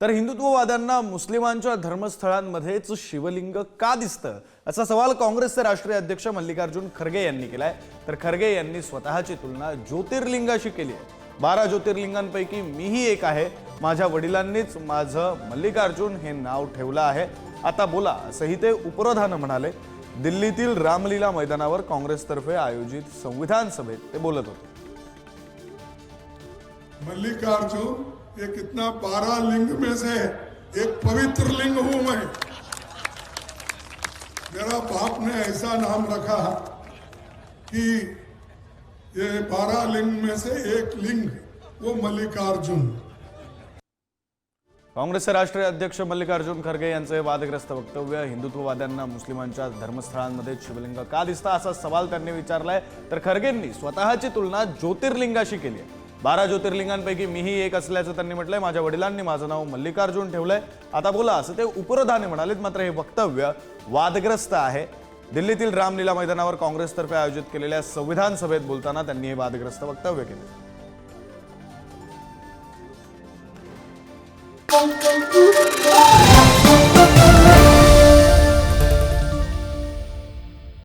तर हिंदुत्ववाद्यांना मुस्लिमांच्या धर्मस्थळांमध्येच शिवलिंग का दिसतं असा सवाल काँग्रेसचे राष्ट्रीय अध्यक्ष मल्लिकार्जुन खरगे यांनी केलाय। तर खरगे यांनी स्वतःची तुलना ज्योतिर्लिंगाशी केली आहे। 12 ज्योतिर्लिंगांपैकी मीही एक आहे। माझ्या वडिलांनीच माझं मल्लिकार्जुन हे नाव ठेवलं आहे। आता बोला असंही ते उपरोधानं म्हणाले। दिल्लीतील रामलीला मैदानावर काँग्रेसतर्फे आयोजित संविधान सभेत ते बोलत होते। मल्लिकार्जुन ये कितना 12 लिंग में से एक पवित्र लिंग हूं मैं। मेरा बाप ने ऐसा नाम रखा कि ये 12 लिंग में से एक लिंग वो मल्लिकार्जुन। काँग्रेसचे राष्ट्रीय अध्यक्ष मल्लिकार्जुन खरगे यांचे वादग्रस्त वक्तव्य हिंदुत्ववाद्यांना मुस्लिमांच्या धर्मस्थळांमध्ये शिवलिंग का दिसतं असा सवाल त्यांनी विचारलाय। तर खरगेंनी स्वतःची तुलना ज्योतिर्लिंगाशी केली आहे। 12 ज्योतिर्लिंगांपैकी मीही एक असल्याचं त्यांनी म्हटलंय। माझ्या वडिलांनी माझं नाव मल्लिकार्जुन ठेवलंय। आता बोला असं ते उपरोधाने म्हणालेत। मात्र हे वक्तव्य वादग्रस्त आहे। दिल्लीतील रामलीला मैदानावर काँग्रेसतर्फे आयोजित केलेल्या संविधान सभेत बोलताना त्यांनी हे वादग्रस्त वक्तव्य केले।